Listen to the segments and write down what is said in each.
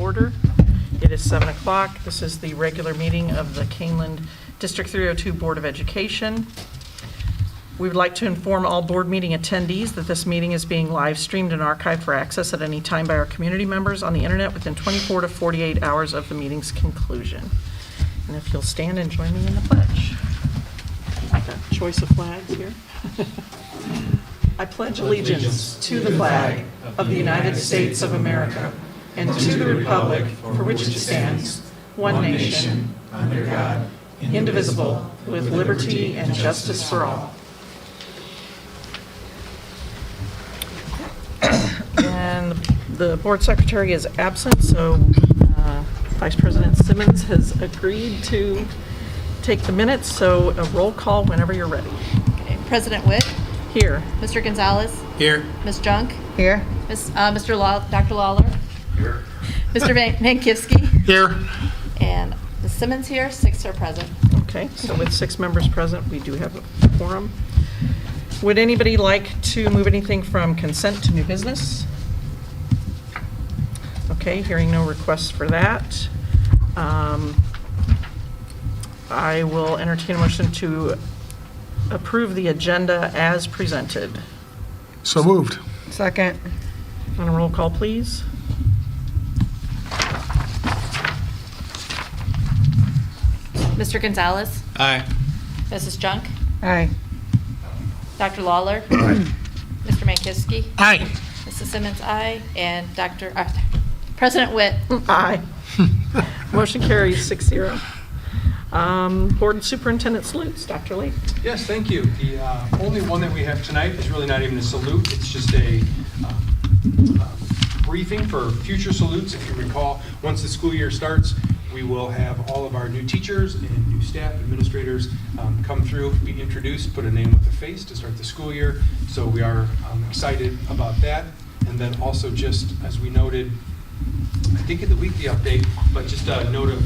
order. It is 7 o'clock. This is the regular meeting of the Kaneland District 302 Board of Education. We would like to inform all board meeting attendees that this meeting is being live streamed and archived for access at any time by our community members on the internet within 24 to 48 hours of the meeting's conclusion. And if you'll stand and join me in the pledge. Got choice of flags here. I pledge allegiance to the flag of the United States of America and to the republic for which it stands, one nation, under God, indivisible, with liberty and justice for all. And the board secretary is absent, so Vice President Simmons has agreed to take the minutes, so a roll call whenever you're ready. Okay. President Witt? Here. Mr. Gonzalez? Here. Ms. Junk? Here. Dr. Lawler? Here. Mr. Mankivsky? Here. And Ms. Simmons here, 6 are present. Okay, so with 6 members present, we do have a quorum. Would anybody like to move anything from consent to new business? Okay, hearing no requests for that. I will entertain a motion to approve the agenda as presented. So moved. Second. On a roll call, please. Mr. Gonzalez? Aye. Mrs. Junk? Aye. Dr. Lawler? Mr. Mankivsky? Aye. Mrs. Simmons, aye. And President Witt? Aye. Motion carries 6-0. Board Superintendent salutes, Dr. Lee. Yes, thank you. The only one that we have tonight is really not even a salute. It's just a briefing for future salutes. If you recall, once the school year starts, we will have all of our new teachers and new staff, administrators come through, be introduced, put a name with a face to start the school year. So we are excited about that. And then also just as we noted, I think in the weekly update, but just a note of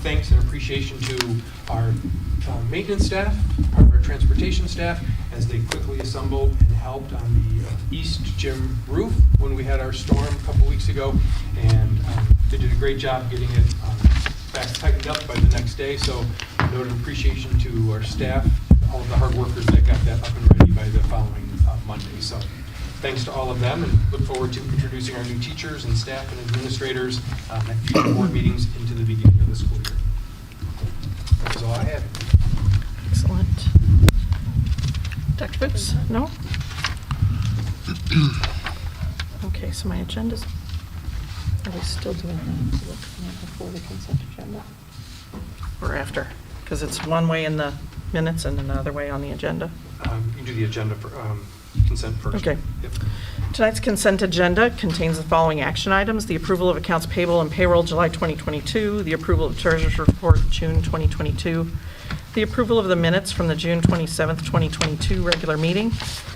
thanks and appreciation to our maintenance staff, our transportation staff, as they quickly assembled and helped on the east gym roof when we had our storm a couple weeks ago. And they did a great job getting it back tightened up by the next day. So a note of appreciation to our staff, all of the hard workers that got that up and ready by the following Monday. So thanks to all of them, and look forward to introducing our new teachers and staff and administrators at future board meetings into the beginning of the school year. That is all I had. Excellent. Dr. Fuchs? No? Okay, so my agenda's, are we still doing that before the consent agenda? Or after? Because it's one way in the minutes and another way on the agenda. You do the agenda for consent first. Okay. Yep. Tonight's consent agenda contains the following action items: the approval of accounts payable and payroll July 2022, the approval of treasurer's report June 2022, the approval of the minutes from the June 27th, 2022 regular meeting,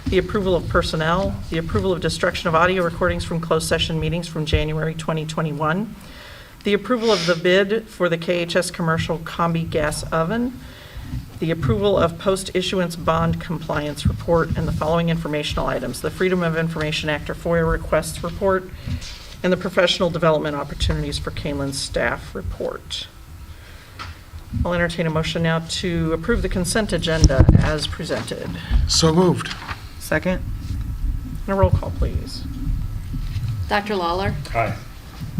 the approval of personnel, the approval of destruction of audio recordings from closed session meetings from January 2021, the approval of the bid for the KHS commercial combi gas oven, the approval of post-issuance bond compliance report, and the following informational items: the Freedom of Information Act or FOIA requests report, and the professional development opportunities for Kaneland staff report. I'll entertain a motion now to approve the consent agenda as presented. So moved. Second. And a roll call, please. Dr. Lawler? Aye.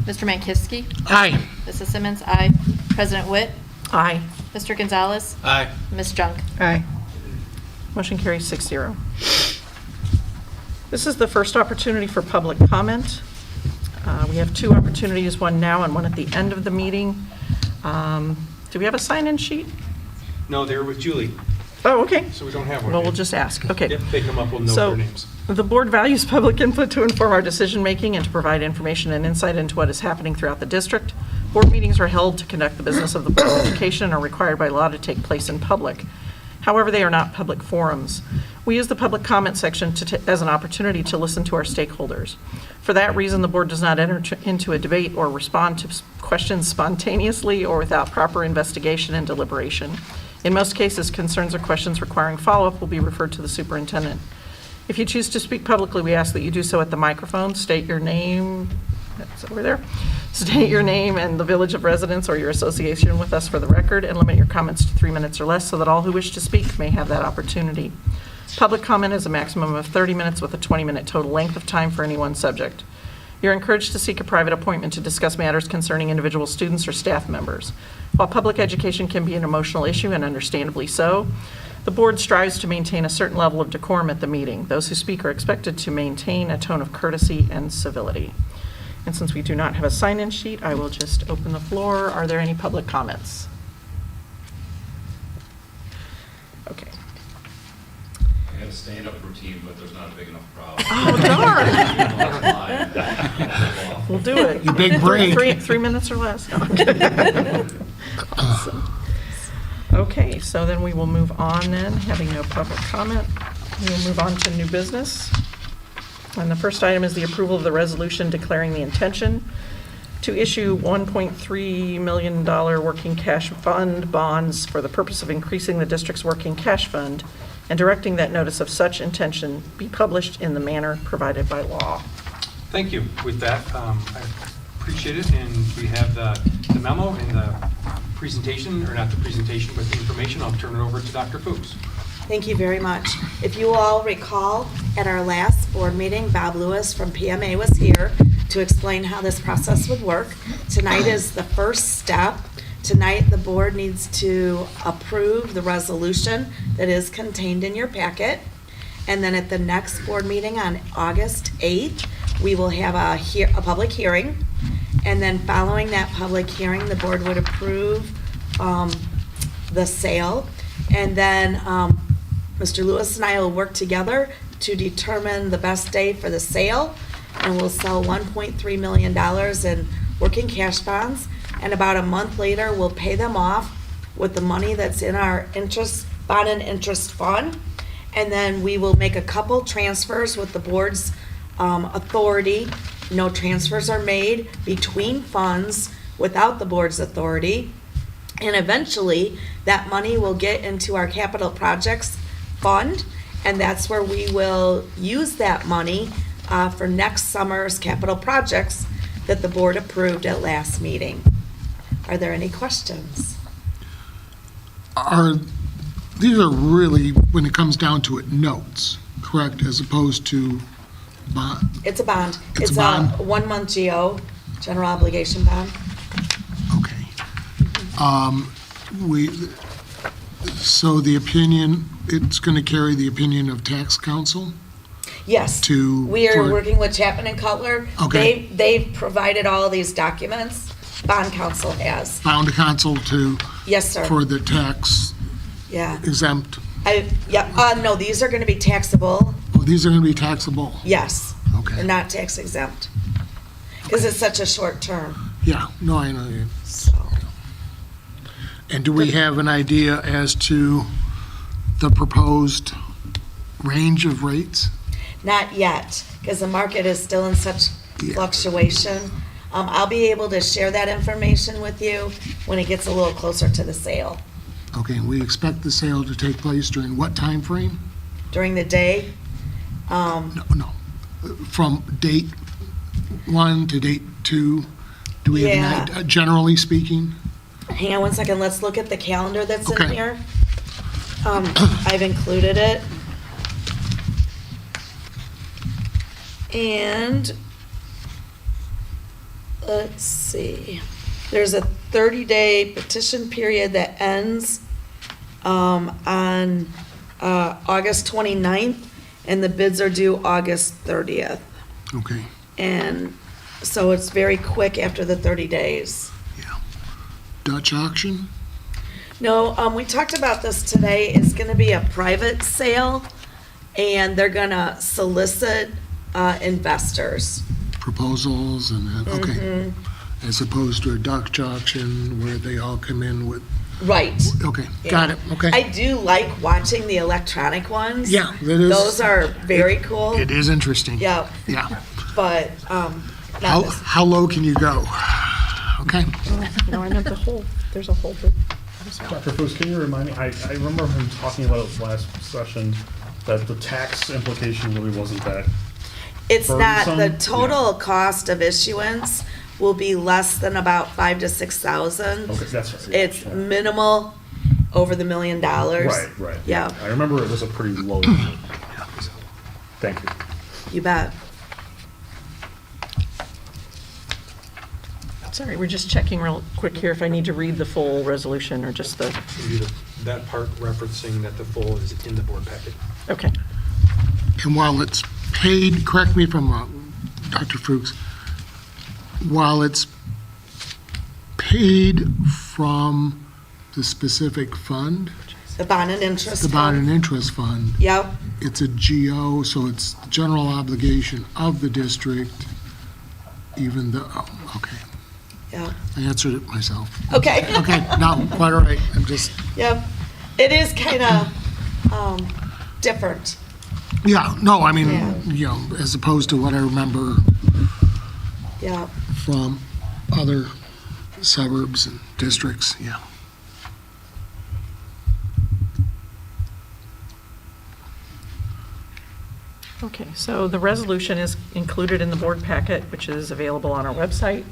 Mr. Mankivsky? Aye. Mrs. Simmons, aye. President Witt? Aye. Mr. Gonzalez? Aye. Ms. Junk? Aye. Motion carries 6-0. This is the first opportunity for public comment. We have 2 opportunities, one now and one at the end of the meeting. Do we have a sign-in sheet? No, they're with Julie, Oh, okay. so we don't have one. Well, we'll just ask. Okay. Yep, they come up, we'll know So, their names. the board values public input to inform our decision-making and to provide information and insight into what is happening throughout the district. Board meetings are held to conduct the business of the Board of Education and are required by law to take place in public. However, they are not public forums. We use the public comment section as an opportunity to listen to our stakeholders. For that reason, the board does not enter into a debate or respond to questions spontaneously or without proper investigation and deliberation. In most cases, concerns or questions requiring follow-up will be referred to the superintendent. If you choose to speak publicly, we ask that you do so at the microphone, state your name, That's over there. State your name and the village of residence or your association with us for the record, and limit your comments to 3 minutes or less so that all who wish to speak may have that opportunity. Public comment is a maximum of 30 minutes with a 20-minute total length of time for any one subject. You're encouraged to seek a private appointment to discuss matters concerning individual students or staff members. While public education can be an emotional issue, and understandably so, the board strives to maintain a certain level of decorum at the meeting. Those who speak are expected to maintain a tone of courtesy and civility. And since we do not have a sign-in sheet, I will just open the floor. Are there any public comments? Okay. I have a stand-up routine, but there's not a big enough crowd. Oh, darn. We'll do it. You big break. 3 minutes or less. No, I'm kidding. Okay, so then we will move on then, having no public comment. We will move on to new business. And the first item is the approval of the resolution declaring the intention to issue $1.3 million working cash fund bonds for the purpose of increasing the district's working cash fund and directing that notice of such intention be published in the manner provided by law. Thank you. With that, I appreciate it, and we have the memo and the presentation, or not the presentation, but the information. I'll turn it over to Dr. Fuchs. Thank you very much. If you all recall, at our last board meeting, Bob Lewis from PMA was here to explain how this process would work. Tonight is the first step. Tonight, the board needs to approve the resolution that is contained in your packet. And then at the next board meeting on August 8th, we will have a public hearing. And then following that public hearing, the board would approve the sale. And then Mr. Lewis and I will work together to determine the best day for the sale. And we'll sell $1.3 million in working cash bonds. And about a month later, we'll pay them off with the money that's in our bond and interest fund. And then we will make a couple transfers with the board's authority. No transfers are made between funds without the board's authority. And eventually, that money will get into our capital projects fund, and that's where we will use that money for next summer's capital projects that the board approved at last meeting. Are there any questions? These are really, when it comes down to it, notes, correct, as opposed to bond? It's a bond. It's a bond? 1 month GO, general obligation bond. Okay. So the opinion, it's going to carry the opinion of tax council? Yes. We are for- working with Chapman and Cutler. Okay. They've provided all these documents. Bond counsel has. Bound council to, Yes, sir. for the tax Yeah. exempt? No, these are going to be taxable. Oh, these are going to be taxable? Yes. Okay. They're not tax exempt. Because it's such a short term, Yeah, no, I know. so. And do we have an idea as to the proposed range of rates? Not yet, because the market is still in such Yeah. fluctuation. I'll be able to share that information with you when it gets a little closer to the sale. Okay, we expect the sale to take place during what time frame? During the day, No, from date 1 to date 2? Do we have an Yeah. idea, generally speaking? hang on one second, let's look at the calendar that's in Okay. here. I've included it. And, let's see, there's a 30-day petition period that ends on August 29th, and the bids are due August 30th. Okay, And so it's very quick after the 30 days. yeah. Dutch auction? No, we talked about this today. It's going to be a private sale, and they're going to solicit investors. Proposals and, okay. Mm-hmm. As opposed to a Dutch auction where they all come in with, Right. okay, got it, okay. I do like watching the electronic ones. Yeah, that is. Those are very cool. It is interesting. Yeah, Yeah. but not this. How low can you go? Okay. No, I meant the whole, there's a whole bit. Dr. Fuchs, can you remind me, I remember him talking about it last session, that the tax implication really wasn't that It's not, the burdensome. total cost of issuance will be less than about 5,000 to 6,000. Okay, that's right. yeah, It's yeah. minimal over the $1 million. Right. Yeah, I remember it was a pretty low number. Thank you. you bet. Sorry, we're just checking real quick here if I need to read the full resolution or just the, That part referencing that the full is in the board packet. okay. And while it's paid, correct me if I'm wrong, Dr. Fuchs, while it's paid from the specific fund, The bond and interest. the bond and fund. interest fund, Yep, it's a GO, so it's the general obligation of the district, even though, oh, okay. yep. I answered it myself. Okay. Okay, no, quite all right. I'm just, Yep. It is kind of different. yeah, no, I mean, Yeah. you know, as opposed to what I remember Yeah. from other suburbs and districts, yeah. Okay, so the resolution is included in the board packet, which is available on our website.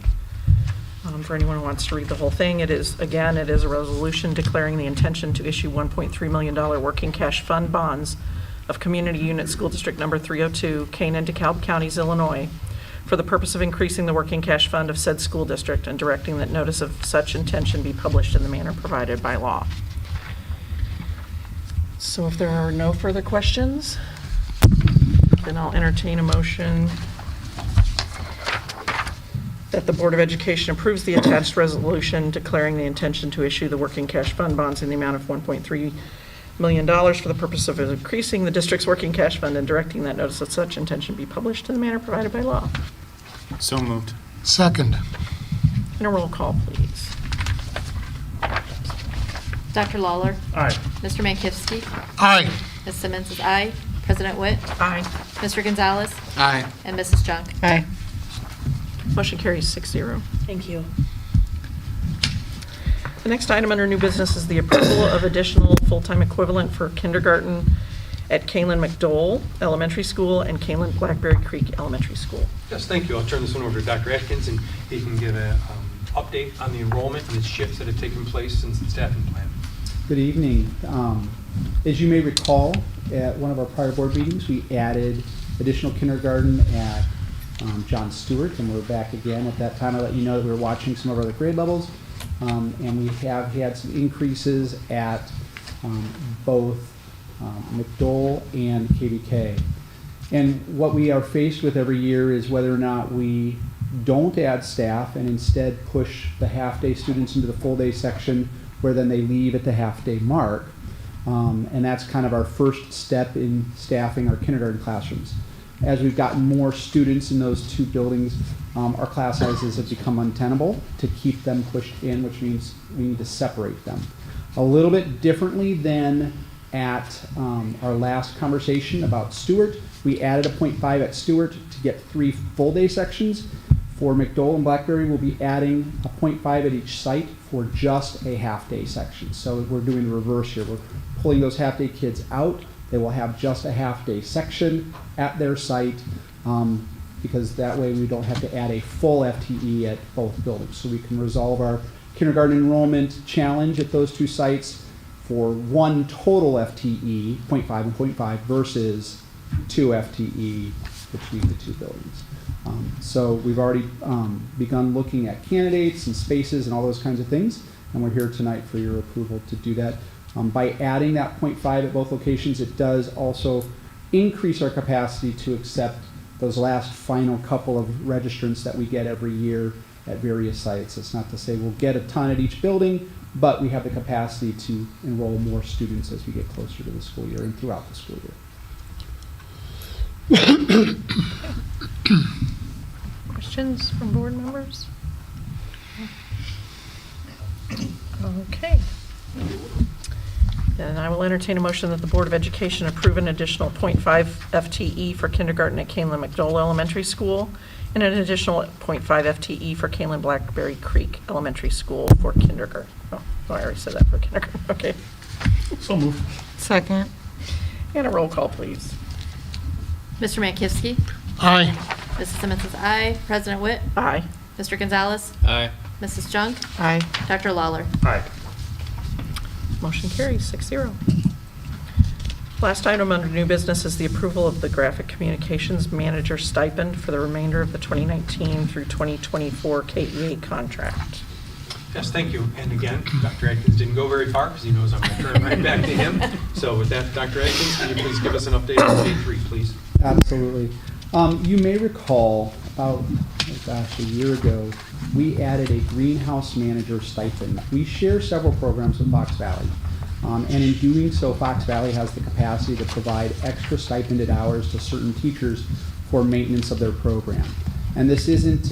For anyone who wants to read the whole thing, it is, again, it is a resolution declaring the intention to issue $1.3 million working cash fund bonds of Community Unit School District Number 302, Kaneland, DeKalb Counties, Illinois, for the purpose of increasing the working cash fund of said school district and directing that notice of such intention be published in the manner provided by law. So if there are no further questions, then I'll entertain a motion that the Board of Education approves the attached resolution declaring the intention to issue the working cash fund bonds in the amount of $1.3 million for the purpose of increasing the district's working cash fund and directing that notice of such intention be published in the manner provided by law. So moved. Second, And a roll call, please. Dr. Lawler, Aye. Mr. Mankowski, aye. Ms. Simmons is aye, President Witt, Aye. Mr. Gonzalez, Aye. and Mrs. Junk. Aye. Motion carries 6-0. Thank you. The next item under new business is the approval of additional full-time equivalent for kindergarten at Kailyn Mcdole Elementary School and Kailyn Blackberry Creek Elementary School. Yes, thank you. I'll turn this one over to Dr. Atkins, and he can give an update on the enrollment and the shifts that have taken place since the staffing plan. Good evening. As you may recall, at one of our prior board meetings, we added additional kindergarten at John Stewart, and we're back again. At that time, I let you know that we were watching some of our other grade levels, and we have had some increases at both Mcdole and KVK. And what we are faced with every year is whether or not we don't add staff and instead push the half-day students into the full-day section where then they leave at the half-day mark. And that's kind of our first step in staffing our kindergarten classrooms. As we've gotten more students in those two buildings, our class sizes have become untenable to keep them pushed in, which means we need to separate them. A little bit differently than at our last conversation about Stewart, we added a 0.5 at Stewart to get 3 full-day sections. For Mcdole and Blackberry, we'll be adding a 0.5 at each site for just a half-day section. So we're doing the reverse here. We're pulling those half-day kids out. They will have just a half-day section at their site because that way we don't have to add a full FTE at both buildings. So we can resolve our kindergarten enrollment challenge at those two sites for 1 total FTE, 0.5 and 0.5, versus 2 FTE between the two buildings. So we've already begun looking at candidates and spaces and all those kinds of things, and we're here tonight for your approval to do that. By adding that 0.5 at both locations, it does also increase our capacity to accept those last final couple of registrants that we get every year at various sites. It's not to say we'll get a ton at each building, but we have the capacity to enroll more students as we get closer to the school year and throughout the school year. Questions from board members? Okay. Then I will entertain a motion that the Board of Education approve an additional 0.5 FTE for kindergarten at Kailyn Mcdole Elementary School and an additional 0.5 FTE for Kailyn Blackberry Creek Elementary School for kindergarten. Oh, I already said that for kindergarten. Okay. So moved. Second. And a roll call, please. Mr. Mankowski, Aye. Mrs. Simmons says aye. President Witt? Aye. Mr. Gonzalez? Aye. Mrs. Junk? Aye. Dr. Lawler? Aye. Motion carries 6-0. Last item under new business is the approval of the graphic communications manager stipend for the remainder of the 2019 through 2024 KEA contract. Yes, thank you. And again, Dr. Atkins didn't go very far because he knows I'm going to turn right back to him. So with that, Dr. Atkins, can you please give us an update on D3, please? Absolutely. You may recall about, a year ago, we added a greenhouse manager stipend. We share several programs with Fox Valley. And in doing so, Fox Valley has the capacity to provide extra stipended hours to certain teachers for maintenance of their program. And this isn't,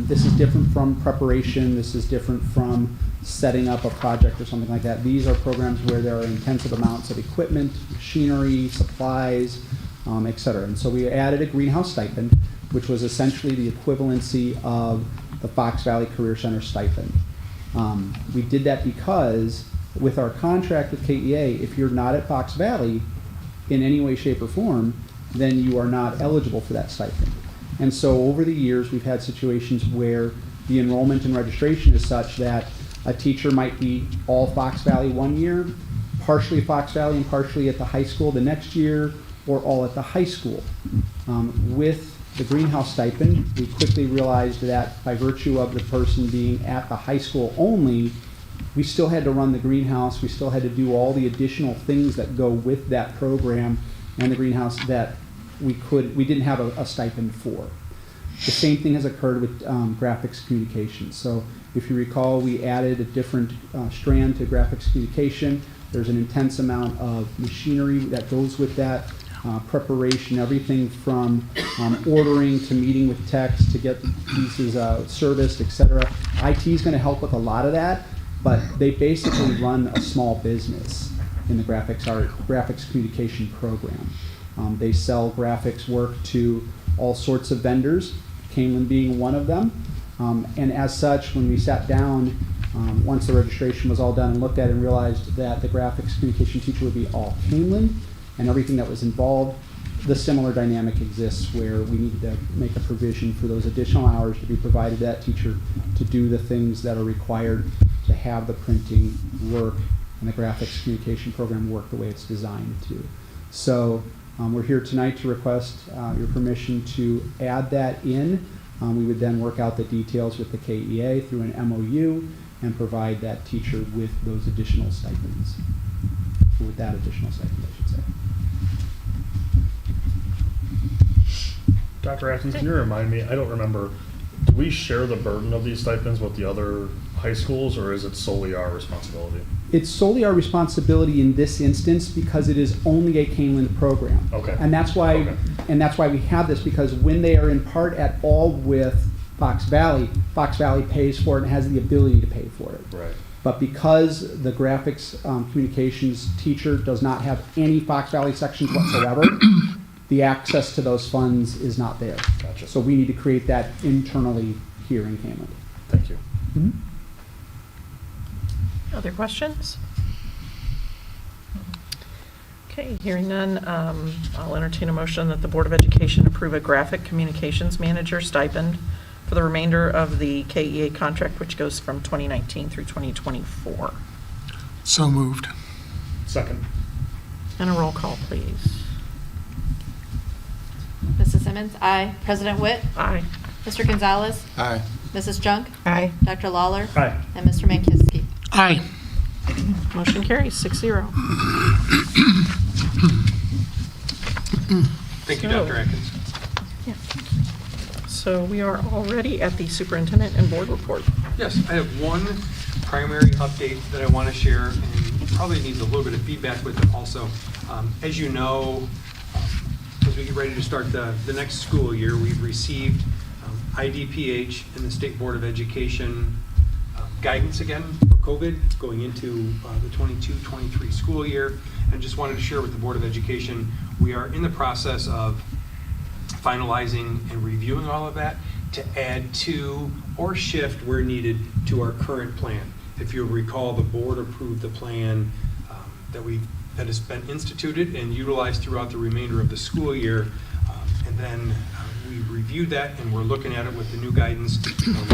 this is different from preparation, this is different from setting up a project or something like that. These are programs where there are intensive amounts of equipment, machinery, supplies, et cetera. And so we added a greenhouse stipend, which was essentially the equivalency of the Fox Valley Career Center stipend. We did that because with our contract with KEA, if you're not at Fox Valley in any way, shape, or form, then you are not eligible for that stipend. And so over the years, we've had situations where the enrollment and registration is such that a teacher might be all Fox Valley one year, partially Fox Valley and partially at the high school the next year, or all at the high school. With the greenhouse stipend, we quickly realized that by virtue of the person being at the high school only, we still had to run the greenhouse, we still had to do all the additional things that go with that program and the greenhouse that we didn't have a stipend for. The same thing has occurred with graphics communication. So if you recall, we added a different strand to graphics communication. There's an intense amount of machinery that goes with that, preparation, everything from ordering to meeting with techs to get pieces serviced, etc. IT is going to help with a lot of that, but they basically run a small business in the graphics communication program. They sell graphics work to all sorts of vendors, Kailyn being one of them. And as such, when we sat down, once the registration was all done and looked at and realized that the graphics communication teacher would be all Kailyn and everything that was involved, the similar dynamic exists where we needed to make a provision for those additional hours to be provided to that teacher to do the things that are required to have the printing work and the graphics communication program work the way it's designed to. So we're here tonight to request your permission to add that in. We would then work out the details with the KEA through an MOU and provide that teacher with those additional stipends. With that additional stipend, I should say. Dr. Atkins, can you remind me, I don't remember, do we share the burden of these stipends with the other high schools, or is it solely our responsibility? It's solely our responsibility in this instance because it is only a Kaneland program. Okay. And that's why we have this, because when they are in part at all with Fox Valley pays for it and has the ability to pay for it. Right. But because the graphics communications teacher does not have any Fox Valley sections whatsoever, the access to those funds is not there. Gotcha. So we need to create that internally here in Kaneland. Thank you. Mm-hmm. Other questions? Okay, hearing none, I'll entertain a motion that the Board of Education approve a graphic communications manager stipend for the remainder of the KEA contract, which goes from 2019 through 2024. So moved. Second. And a roll call, please. Mrs. Simmons? Aye. President Witt? Aye. Mr. Gonzalez? Aye. Mrs. Junk? Aye. Dr. Lawler? Aye. And Mr. Mankowski? Aye. Motion carries 6-0. Thank you, So- Dr. Atkins. Yeah. So we are already at the superintendent and board report. Yes, I have one primary update that I want to share, and probably needs a little bit of feedback with it also. As you know, as we get ready to start the next school year, we've received IDPH and the State Board of Education guidance again for COVID going into the 22-23 school year. And just wanted to share with the Board of Education, we are in the process of finalizing and reviewing all of that to add to or shift where needed to our current plan. If you'll recall, the board approved the plan that has been instituted and utilized throughout the remainder of the school year. And then we we've reviewed that, and we're looking at it with the new guidance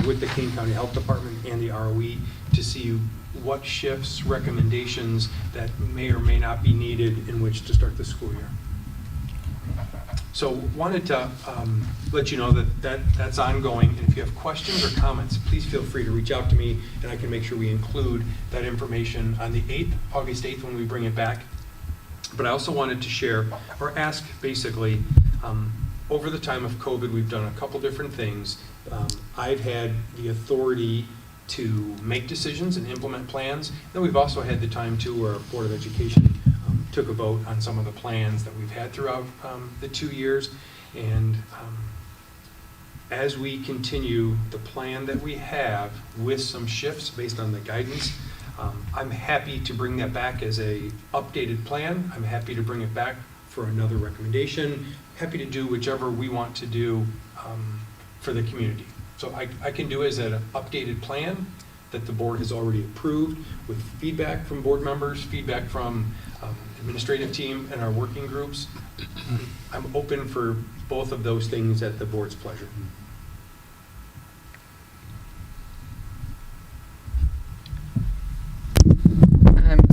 with the Kane County Health Department and the ROE to see what shifts, recommendations that may or may not be needed in which to start the school year. So wanted to let you know that's ongoing, and if you have questions or comments, please feel free to reach out to me, and I can make sure we include that information on the 8th, August 8th, when we bring it back. But I also wanted to share, or ask basically, over the time of COVID, we've done a couple different things. I've had the authority to make decisions and implement plans. Then we've also had the time too where our Board of Education took a vote on some of the plans that we've had throughout the 2 years. And as we continue the plan that we have with some shifts based on the guidance, I'm happy to bring that back as a updated plan. I'm happy to bring it back for another recommendation. Happy to do whichever we want to do for the community. So I can do it as an updated plan that the board has already approved with feedback from board members, feedback from administrative team and our working groups. I'm open for both of those things at the board's pleasure.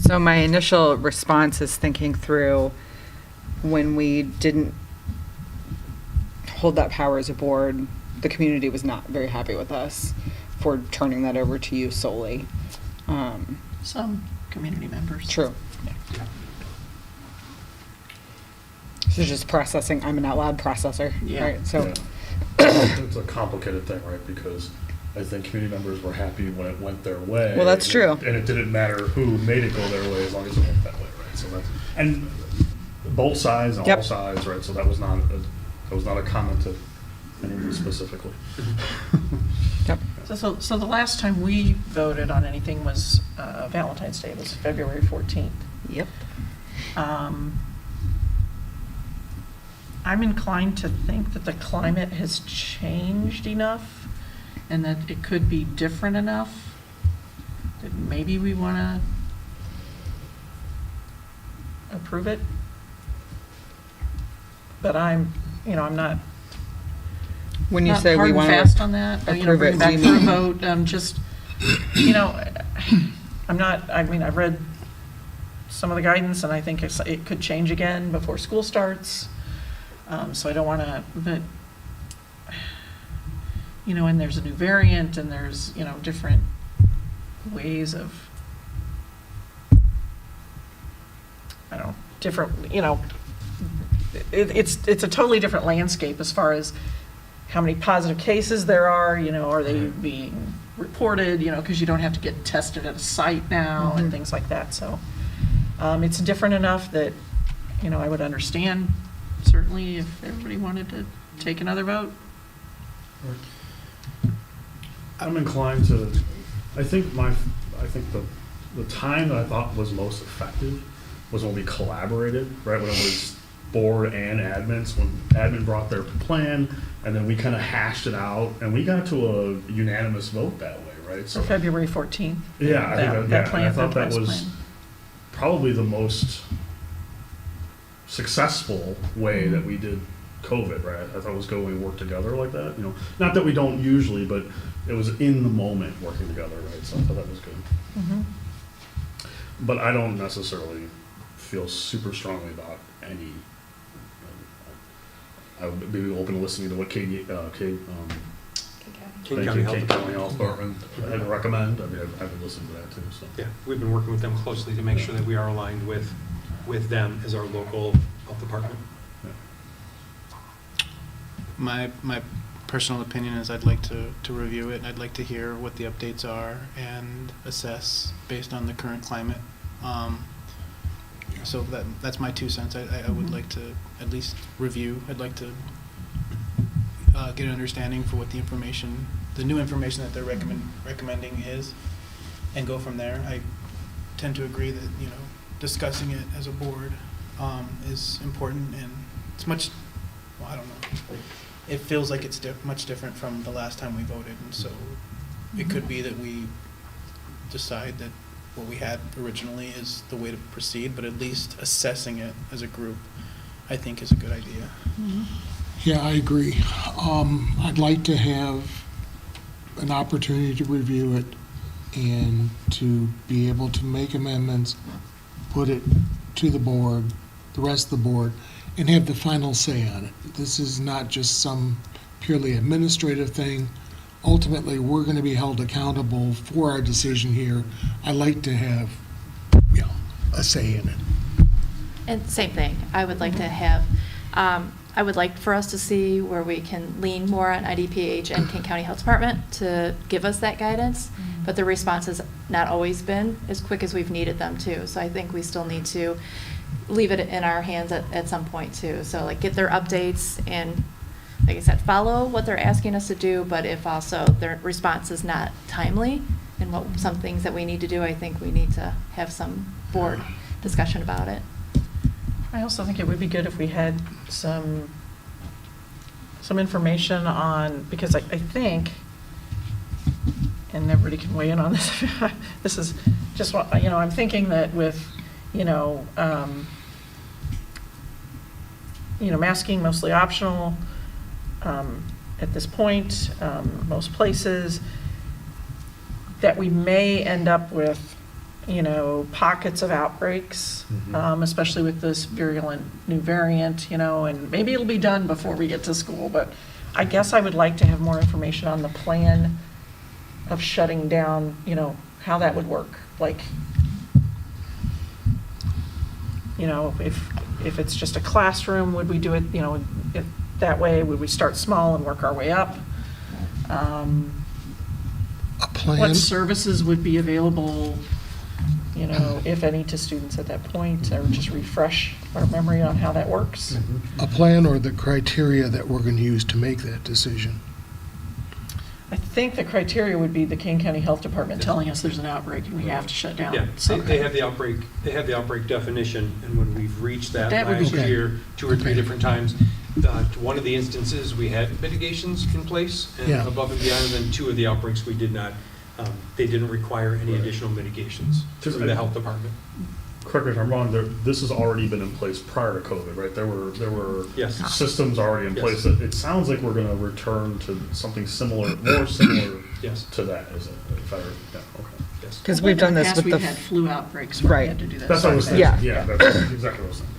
So my initial response is thinking through when we didn't hold that power as a board, the community was not very happy with us for turning that over to you solely. Some community members. True. Yeah. So just processing, I'm an out loud processor, Yeah. right? So, Yeah. It's a complicated thing, right? Because I think community members were happy when it went their way. Well, that's true. And it didn't matter who made it go their way as long as it went that way, right? So that's, and both sides and all Yep. sides, right? So that was not a comment to anyone specifically. yep. So the last time we voted on anything was Valentine's Day, it was February 14th. Yep. I'm inclined to think that the climate has changed enough and that it could be different enough that maybe we want to approve it. But I'm not When you not say hard we and want fast on that. approve Bring it, it back do for you a mean- vote. I've read some of the guidance, and I think it could change again before school starts. So I don't want to, but, and there's a new variant, and there's, different ways of, it's a totally different landscape as far as how many positive cases there are, are they being reported, because you don't have to get tested at a site now and things like that. So it's different enough that, I would understand certainly if everybody wanted to take another vote. I'm inclined to, I think the time that I thought was most effective was when we collaborated, right? When it was board and admins, when admin brought their plan and then we kind of hashed it out and we got to a unanimous vote that way, right? So February 14th. Yeah, I think that I plan, thought that price was plan. probably the most successful way that we did COVID, right? I thought it was good when we worked together like that, not that we don't usually, but it was in the moment working together, right? So I thought that was good. Mhm. But I don't necessarily feel super strongly about any. I would be open to listening to what Kane King County County Health Department. Health Department had recommend. I mean, I would listen to that too. So Yeah, we've been working with them closely to make sure that we are aligned with them as our local health department. My personal opinion is I'd like to review it, and I'd like to hear what the updates are and assess based on the current climate. So that's my 2 cents. I would like to at least review. I'd like to get an understanding for what the new information that they're recommending is, and go from there. I tend to agree that, discussing it as a board is important, and it's much, I don't know. It feels like it's much different from the last time we voted, and so it could be that we decide that what we had originally is the way to proceed, but at least assessing it as a group, I think, is a good idea. Yeah, I agree. I'd like to have an opportunity to review it and to be able to make amendments, put it to the board, the rest of the board, and have the final say on it. This is not just some purely administrative thing. Ultimately, we're going to be held accountable for our decision here. I like to have, you know, a say in it. And same thing, I would like to have, I would like for us to see where we can lean more on IDPH and King County Health Department to give us that guidance, but the response has not always been as quick as we've needed them to. So I think we still need to leave it in our hands at some point too. So like get their updates and, like I said, follow what they're asking us to do, but if also their response is not timely and what some things that we need to do, I think we need to have some board discussion about it. I also think it would be good if we had some information on, because I think, and everybody can weigh in on this, this is just what, I'm thinking that with, masking mostly optional at this point, most places, that we may end up with, pockets of outbreaks, especially with this virulent new variant, and maybe it'll be done before we get to school, but I guess I would like to have more information on the plan of shutting down, how that would work. Like, if it's just a classroom, would we do it, if that way? Would we start small and work our way up? A plan. What services would be available, if any, to students at that point, or just refresh our memory on how that works? A plan or the criteria that we're going to use to make that decision. I think the criteria would be the King County Health Department telling us there's an outbreak and we have to shut down. Yeah, something. they have the outbreak definition, and when we've reached that That would be last good. year, 2 or 3 different times, one of the instances, we had mitigations in place and Yeah. above and beyond, and then 2 of the outbreaks we did not, they didn't require any additional mitigations through the health department. Correct me if I'm wrong, this has already been in place prior to COVID, right? There were Yes. systems already in Yes. place. It sounds like we're gonna return to something similar, more similar Yes. to that, is it? If I, yeah, okay. Yes. Because we've done this In with the the. past, we've had flu outbreaks where we Right. had to do that. That's what I was sort thinking, of thing. Yeah. yeah, that's exactly what I was thinking.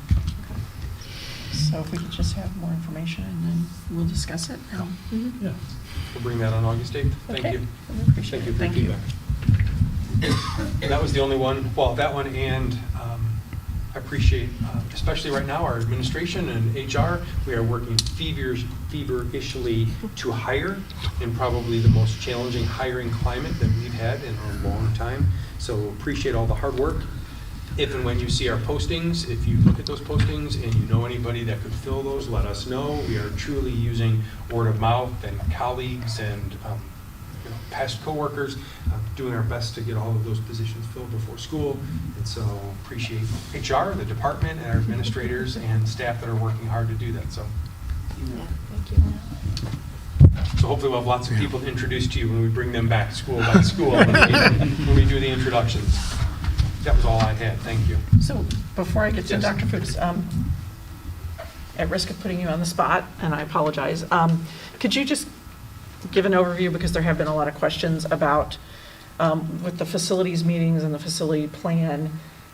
So if we could just have more information and then we'll discuss it. Yeah. We'll bring that on August 8th. Thank Okay. you. I appreciate Thank you it. for your Thank you. feedback. That was the only one, well, that one, and I appreciate, especially right now, our administration and HR, we are working feverishly to hire in probably the most challenging hiring climate that we've had in a long time. So appreciate all the hard work. If and when you see our postings, if you look at those postings and you know anybody that could fill those, let us know. We are truly using word of mouth and colleagues and past coworkers, doing our best to get all of those positions filled before school. And so appreciate HR, the department, and our administrators and staff that are working hard to do that. So, Yeah, thank you. so hopefully we'll have lots of people to introduce to you when we bring them back school by school when we do the introductions. That was all I had. Thank you. So before I get to Yes. Dr. Fuchs, at risk of putting you on the spot, and I apologize, could you just give an overview, because there have been a lot of questions about with the facilities meetings and the facility plan,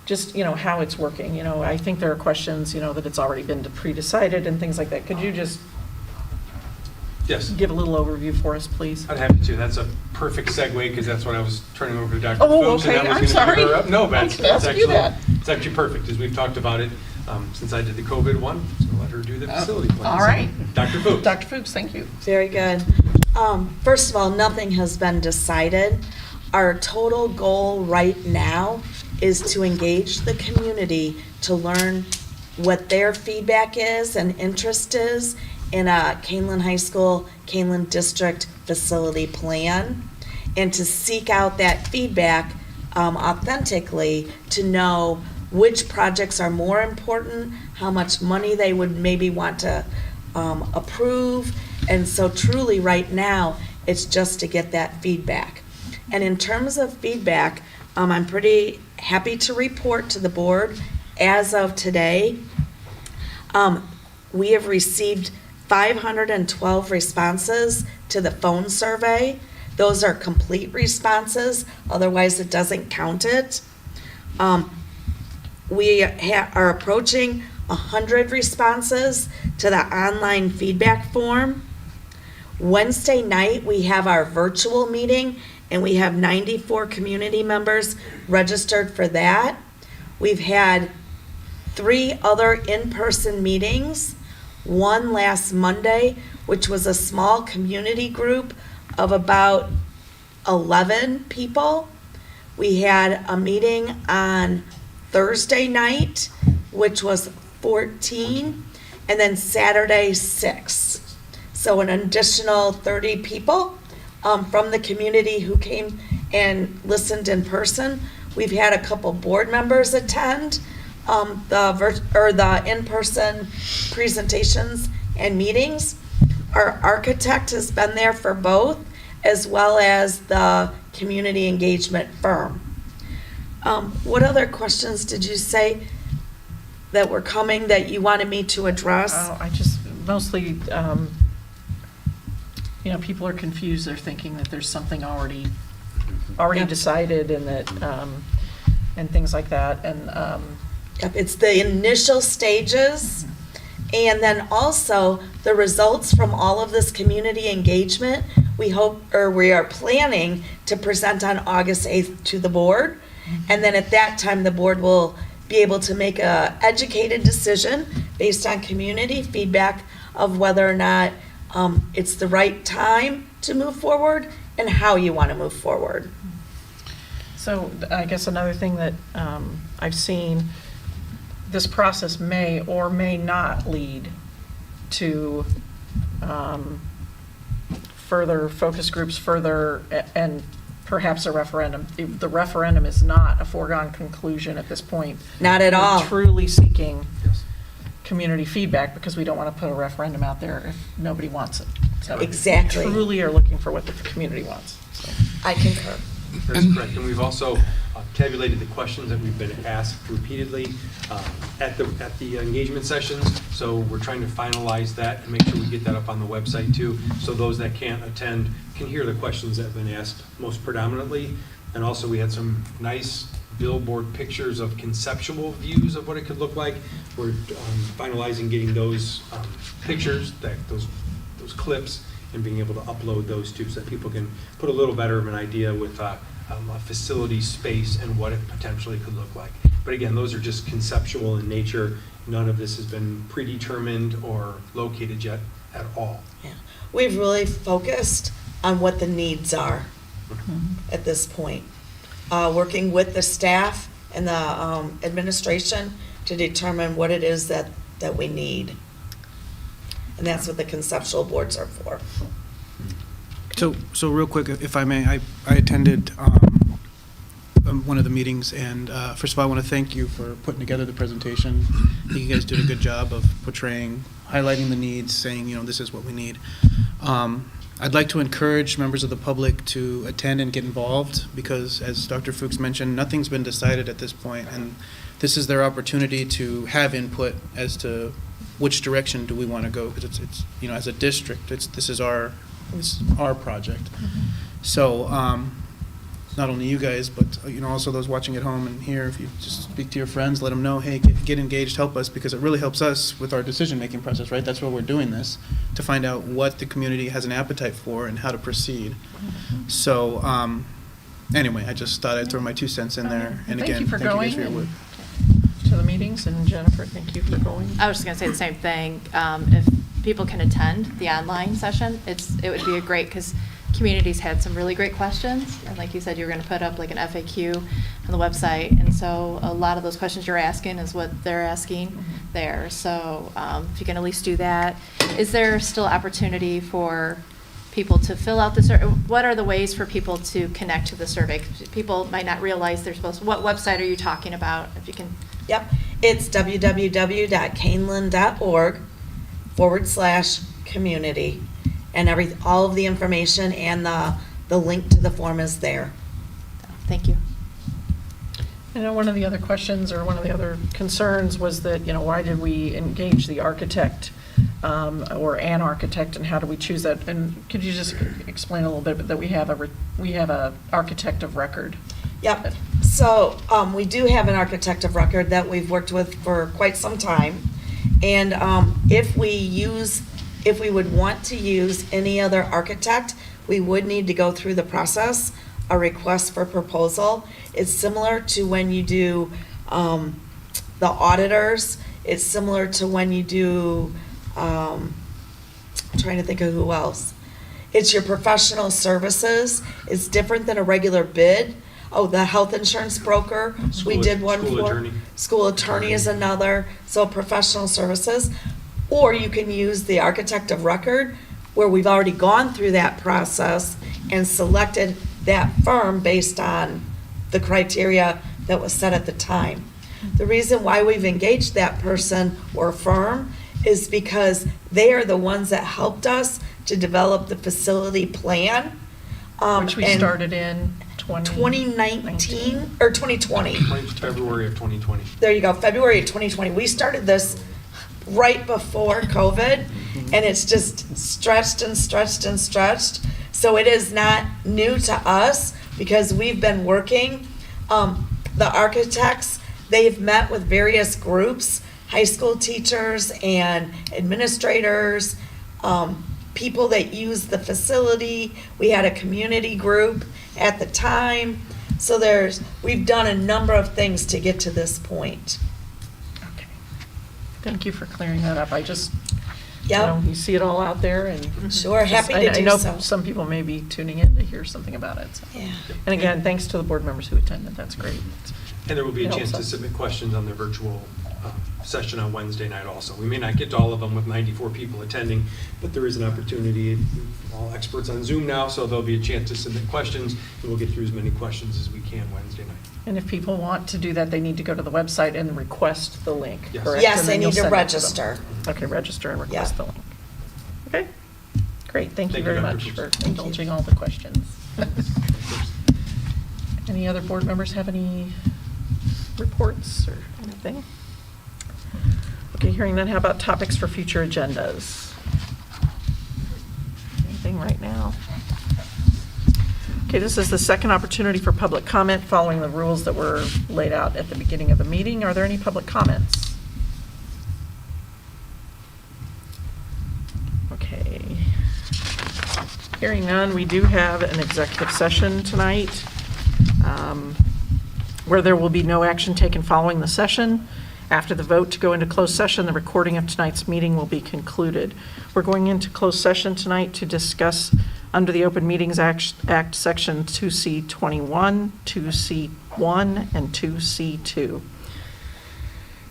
just, how it's working. I think there are questions, that it's already been pre-decided and things like that. Could you just Yes. give a little overview for us, please? I'd have to. That's a perfect segue because that's what I was turning over to Dr. Oh, Fuchs, and okay. that was I'm gonna sorry. give her up. No, I that's, could ask that's you actually, that. it's actually perfect, as we've talked about it since I did the COVID one. So let her do the facility plan. all So, right. Dr. Fuchs. Dr. Fuchs, thank you. Very good. First of all, nothing has been decided. Our total goal right now is to engage the community to learn what their feedback is and interest is in a Kaneland High School, Kaneland District facility plan, and to seek out that feedback authentically to know which projects are more important, how much money they would maybe want to approve. And so truly right now, it's just to get that feedback. And in terms of feedback, I'm pretty happy to report to the board, as of today, we have received 512 responses to the phone survey. Those are complete responses, otherwise it doesn't count it. We are approaching 100 responses to the online feedback form. Wednesday night, we have our virtual meeting, and we have 94 community members registered for that. We've had 3 other in-person meetings, one last Monday, which was a small community group of about 11 people. We had a meeting on Thursday night, which was 14, and then Saturday, 6. So an additional 30 people from the community who came and listened in person. We've had a couple board members attend the in-person presentations and meetings. Our architect has been there for both, as well as the community engagement firm. What other questions did you say that were coming that you wanted me to address? I just, mostly, people are confused. They're thinking that there's something already Yep. decided and that, and things like that. And, Yep, it's the initial stages, and then also the results from all of this community engagement, we are planning to present on August 8th to the board. And then at that time, the board will be able to make a educated decision based on community feedback of whether or not it's the right time to move forward and how you want to move forward. So I guess another thing that I've seen, this process may or may not lead to further focus groups, and perhaps a referendum. The referendum is not a foregone conclusion at this point. Not at all. We're truly seeking community feedback because we don't want to put a referendum out there if nobody wants it. So Exactly. We truly are looking for what the community wants. So. I concur. That's correct, and we've also tabulated the questions that we've been asked repeatedly at the engagement sessions, so we're trying to finalize that and make sure we get that up on the website too, so those that can't attend can hear the questions that have been asked most predominantly. And also we had some nice billboard pictures of conceptual views of what it could look like. We're finalizing getting those pictures, those clips, and being able to upload those too, so that people can put a little better of an idea with a facility space and what it potentially could look like. But again, those are just conceptual in nature. None of this has been predetermined or located yet at all. Yeah. We've really focused on what the needs are at this point. Working with the staff and the administration to determine what it is that we need. And that's what the conceptual boards are for. So real quick, if I may, I attended one of the meetings, and first of all, I want to thank you for putting together the presentation. I think you guys did a good job of highlighting the needs, saying, this is what we need. I'd like to encourage members of the public to attend and get involved, because as Dr. Fuchs mentioned, nothing's been decided at this point, and this is their opportunity to have input as to which direction do we want to go, because it's as a district, this is our project. So not only you guys, but also those watching at home and here, if you just speak to your friends, let them know, hey, get engaged, help us, because it really helps us with our decision-making process, right? That's why we're doing this, to find out what the community has an appetite for and how to proceed. So anyway, I just thought I'd throw my 2 cents in there. And Thank again, you for thank you guys going for your work. to the meetings, and Jennifer, thank you for going. I was just going to say the same thing. If people can attend the online session, it would be great, because communities had some really great questions. And like you said, you were going to put up like an FAQ on the website. And so a lot of those questions you're asking is what they're asking there. So if you can at least do that. Is there still opportunity for people to fill out the survey? What are the ways for people to connect to the survey? 'Cause people might not realize they're supposed to. What website are you talking about? If you can. Yep, it's www.kaneland.org/community. And all of the information and the link to the form is there. Thank you. I know one of the other questions or one of the other concerns was that, why did we engage the architect or an architect, and how do we choose that? And could you just explain a little bit that we have a architect of record? Yep. So we do have an architect of record that we've worked with for quite some time. And if we would want to use any other architect, we would need to go through the process, a request for proposal. It's similar to when you do the auditors. It's similar to when you do, I'm trying to think of who else. It's your professional services. It's different than a regular bid. Oh, the health insurance broker, we did one for. School attorney. School attorney is another, so professional services. Or you can use the architect of record, where we've already gone through that process and selected that firm based on the criteria that was set at the time. The reason why we've engaged that person or firm is because they are the ones that helped us to develop the facility plan. Which we and started in 2019 or 2020. February of 2020. There you go, February of 2020. We started this right before COVID, and it's just stretched and stretched and stretched. So it is not new to us because we've been working. The architects, they've met with various groups, high school teachers and administrators, people that use the facility. We had a community group at the time. So we've done a number of things to get to this point. Okay. Thank you for clearing that up. I just, Yep. you see it all out there, and Sure, happy to I do know so. some people may be tuning in to hear something about it. So. Yeah. And again, thanks to the board members who attended. That's great. And there will be a It chance helps to us. submit questions on the virtual session on Wednesday night also. We may not get to all of them with 94 people attending, but there is an opportunity. All experts on Zoom now, so there'll be a chance to submit questions, and we'll get through as many questions as we can Wednesday night. And if people want to do that, they need to go to the website and request the link, Yes. correct? Yes, And they then you'll need to send it them. register. Okay, register and request Yeah. the link. Okay, great. Thank you Thank you, very Dr. much for Brewster. indulging all the questions. Any other board members have any reports or anything? Okay, hearing none, how about topics for future agendas? Anything right now? Okay, this is the second opportunity for public comment following the rules that were laid out at the beginning of the meeting. Are there any public comments? Okay. Hearing none, we do have an executive session tonight where there will be no action taken following the session. After the vote to go into closed session, the recording of tonight's meeting will be concluded. We're going into closed session tonight to discuss under the Open Meetings Act Section 2C21, 2C1, and 2C2.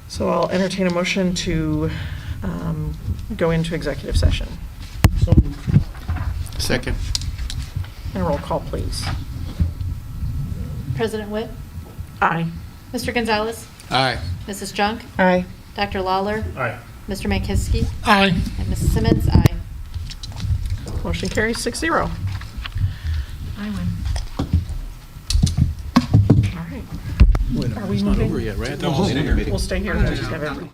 So I'll entertain a motion to go into executive session. Second. And a roll call, please. President Witt? Aye. Mr. Gonzalez? Aye. Mrs. Junk? Aye. Dr. Lawler? Aye. Mr. Mankowski? Aye. And Mrs. Simmons? Aye. Motion carries 6-0. I win. All right. Wait, Are we it's not moving? over yet, right? No, hold on. We'll stay here. We'll just have everybody.